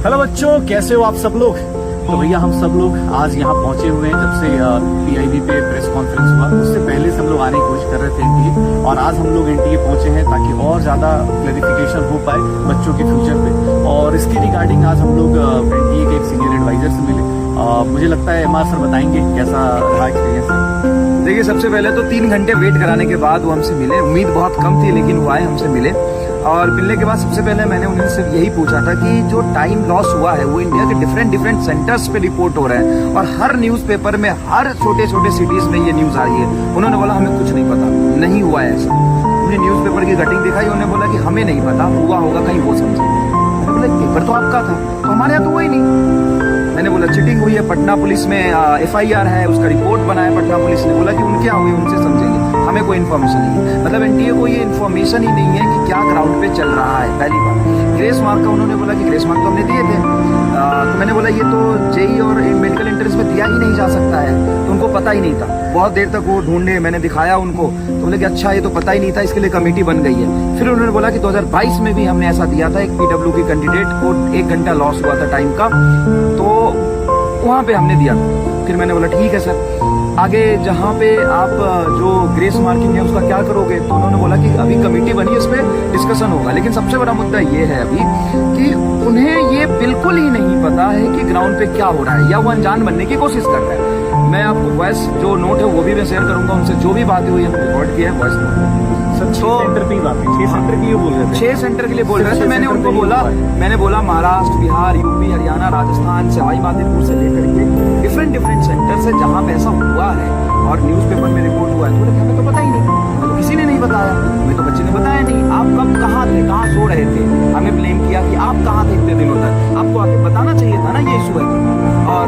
Hello बच्चों, कैसे हो आप सब लोग। तो भैया हम सब लोग आज यहाँ पहुंचे हुए हैं। जब से पीआईबी पे प्रेस कॉन्फ्रेंस हुआ उससे पहले से हम लोग आने की कोशिश कर रहे थे एनटीए, और आज हम लोग एनटीए पहुंचे हैं ताकि और ज्यादा क्लैरिफिकेशन हो पाए बच्चों के फ्यूचर पे। और इसके रिगार्डिंग आज हम लोग एनटीए के एक सीनियर एडवाइजर से मिले। मुझे लगता है एमआर सर बताएंगे कैसा रहा एक्सपीरियंस। देखिए, सबसे पहले तो 3 घंटे वेट कराने के बाद वो हमसे मिले। उम्मीद बहुत कम थी लेकिन वो आए, हमसे मिले। और मिलने के बाद सबसे पहले मैंने उन्हें सिर्फ यही पूछा था कि जो टाइम लॉस हुआ है वो इंडिया के डिफरेंट सेंटर्स पे रिपोर्ट हो रहे हैं और हर न्यूज़पेपर में हर छोटे छोटे सिटीज में ये न्यूज आ रही है। उन्होंने बोला हमें कुछ नहीं पता, नहीं हुआ है ऐसा। उन्हें न्यूज़पेपर की कटिंग दिखाई, उन्होंने बोला कि हमें नहीं पता, हुआ होगा कहीं वो समझे। मैंने बोला पेपर तो आपका था, तो हमारे यहाँ तो हुआ ही नहीं। मैंने बोला चीटिंग हुई है, पटना पुलिस में FIR है, उसका रिपोर्ट बना है पटना पुलिस ने। बोला कि उनके यहाँ हुई, उनसे समझेंगे, हमें कोई इन्फॉर्मेशन नहीं है। मतलब एनटीए को ये इन्फॉर्मेशन ही नहीं है कि क्या ग्राउंड पे चल रहा है। पहली बात ग्रेस मार्क का उन्होंने बोला कि ग्रेस मार्क तो हमने दिए थे। तो मैंने बोला ये तो जेई और मेडिकल एंट्रेंस में दिया ही नहीं जा सकता है, तो उनको पता ही नहीं था। बहुत देर तक वो ढूंढे, मैंने दिखाया उनको, तो बोले कि अच्छा ये तो पता ही नहीं था, इसके लिए कमेटी बन गई है। फिर उन्होंने बोला कि 2022 में भी हमने ऐसा दिया था, एक PW की कैंडिडेट को 1 घंटा लॉस हुआ था टाइम का, तो वहां पे हमने दिया था। फिर मैंने बोला ठीक है सर, आगे जहाँ पे आप जो ग्रेस मार्किंग है उसका क्या करोगे। तो उन्होंने बोला कि अभी कमेटी बनी, इस पे डिस्कशन होगा। लेकिन सबसे बड़ा मुद्दा ये है अभी कि उन्हें ये बिल्कुल ही नहीं पता है कि ग्राउंड पे क्या हो रहा है, या वो अनजान बनने की कोशिश कर रहे हैं। मैं आपको वॉइस जो नोट है वो भी मैं शेयर करूंगा, उनसे जो भी बातें हुई हमने रिकॉर्ड किया है वॉइस नोट। सर 6 सेंटर पे ही बात है, 6 सेंटर के लिए बोल रहे थे। 6 सेंटर के लिए बोल रहे थे। मैंने उनको बोला, महाराष्ट्र, बिहार, यूपी, हरियाणा, राजस्थान, सवाई माधोपुर से लेकर के डिफरेंट सेंटर से जहाँ पे ऐसा हुआ है और न्यूज़पेपर में रिपोर्ट हुआ है। तो हमें तो पता ही नहीं, हमें तो किसी ने नहीं बताया, हमें तो बच्चे ने बताया नहीं। आप कब कहाँ थे, कहाँ सो रहे थे। हमें ब्लेम किया कि आप कहाँ थे इतने दिनों तक, आपको आके बताना चाहिए था ना ये इशू है, और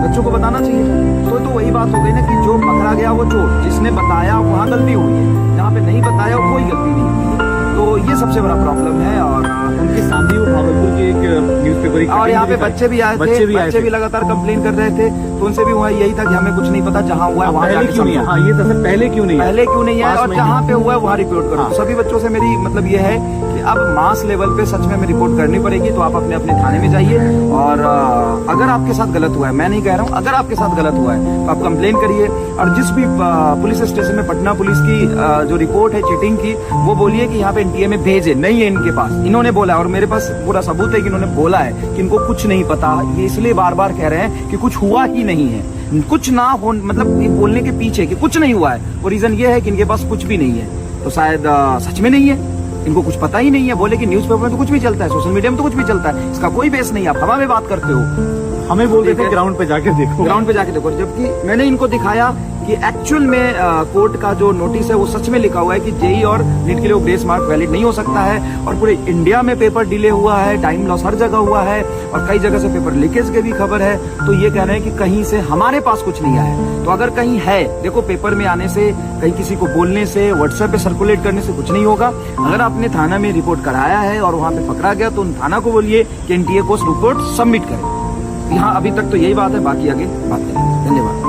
बच्चों को बताना चाहिए था। तो वही बात हो गई ना कि जो पकड़ा गया वो चोर, जिसने बताया वहाँ गलती हुई है, जहाँ पे नहीं बताया कोई गलती नहीं हुई है। तो ये सबसे बड़ा प्रॉब्लम है। और उनके सामने वो भागलपुर के एक न्यूज़पेपर, और यहाँ पे बच्चे भी आए थे, बच्चे भी लगातार कंप्लेन कर रहे थे। तो उनसे भी हुआ यही था कि हमें कुछ नहीं पता, जहाँ हुआ है वहाँ पहले क्यों नहीं है। हाँ, ये तो सर पहले क्यों नहीं है, और जहाँ पे हुआ है वहाँ रिपोर्ट करो। सभी बच्चों से मेरी मतलब ये है कि अब मास लेवल पे सच में हमें रिपोर्ट करनी पड़ेगी। तो आप अपने अपने थाने में जाइए, और अगर आपके साथ गलत हुआ है, मैं नहीं कह रहा हूँ, अगर आपके साथ गलत हुआ है तो आप कंप्लेन करिए। और जिस भी पुलिस स्टेशन में पटना पुलिस की जो रिपोर्ट है चीटिंग की, वो बोलिए कि यहाँ पे एनटीए में भेजे, नहीं है इनके पास। इन्होंने बोला, और मेरे पास पूरा सबूत है कि इन्होंने बोला है कि इनको कुछ नहीं पता। ये इसलिए बार बार कह रहे हैं कि कुछ हुआ ही नहीं है, कुछ ना हो, मतलब ये बोलने के पीछे कि कुछ नहीं हुआ है, वो रीजन ये है कि इनके पास कुछ भी नहीं है। तो शायद सच में नहीं है, इनको कुछ पता ही नहीं है। बोले कि न्यूज़पेपर में तो कुछ भी चलता है, सोशल मीडिया में तो कुछ भी चलता है, इसका कोई बेस नहीं है, आप हवा में बात करते हो। हमें बोल रहे थे ग्राउंड पे जाके देखो, ग्राउंड पे जाके देखो। जबकि मैंने इनको दिखाया कि एक्चुअल में कोर्ट का जो नोटिस है वो सच में लिखा हुआ है कि जेई और नीट के लिए ग्रेस मार्क वैलिड नहीं हो सकता है। और पूरे इंडिया में पेपर डिले हुआ है, टाइम लॉस हर जगह हुआ है, और कई जगह से पेपर लीकेज की भी खबर है। तो ये कह रहे हैं कि कहीं से हमारे पास कुछ नहीं आया है। तो अगर कहीं है, देखो पेपर में आने से, कहीं किसी को बोलने से, व्हाट्सएप पे सर्कुलेट करने से कुछ नहीं होगा। अगर आपने थाना में रिपोर्ट कराया है और वहां पे पकड़ा गया, तो उन थाना को बोलिए कि एनटीए को रिपोर्ट सबमिट करें। यहाँ अभी तक तो यही बात है, बाकी आगे बात करें। धन्यवाद।